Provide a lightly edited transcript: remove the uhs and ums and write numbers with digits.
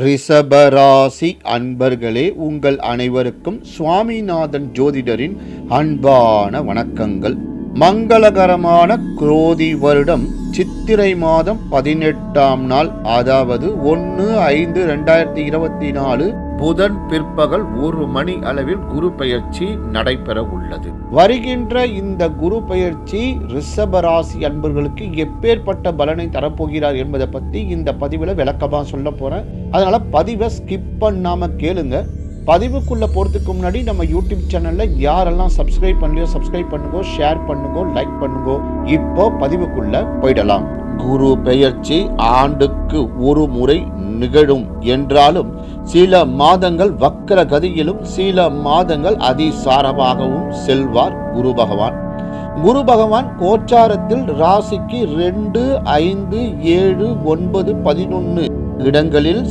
ரிஷபராசி அன்பர்களே, உங்கள் அனைவருக்கும் சுவாமிநாதன் ஜோதிடரின் அன்பான வணக்கங்கள். மங்களகரமான குரோதி வருடம் சித்திரை மாதம் 18ஆம் நாள், அதாவது 1/5/2024 புதன் பிற்பகல் 1 மணி அளவில் குரு பெயர்ச்சி நடைபெற உள்ளது. வருகின்ற இந்த குரு பெயர்ச்சி ரிஷபராசி அன்பர்களுக்கு எப்பேற்பட்ட பலனை தரப்போகிறார் என்பதை பற்றி இந்த பதிவில் விளக்கமாக சொல்ல போறேன். அதனால பதிவை ஸ்கிப் பண்ணாம கேளுங்க. பதிவுக்குள்ள போறதுக்கு முன்னாடி நம்ம யூடியூப் சேனல்ல யாரெல்லாம் சப்ஸ்கிரைப் பண்ணலையோ சப்ஸ்கிரைப் பண்ணுங்க, ஷேர் பண்ணுங்க, லைக் பண்ணுங்க. இப்போ பதிவுக்குள்ள போயிடலாம். குரு பெயர்ச்சி ஆண்டுக்கு ஒரு முறை நிகழும் என்றாலும் சில மாதங்கள் வக்கர கதியிலும் சில மாதங்கள் அதிசாரமாகவும் செல்வார் குரு பகவான். குரு பகவான் கோச்சாரத்தில் ராசிக்கு 2, 5, 7, 9, 11 இடங்களில்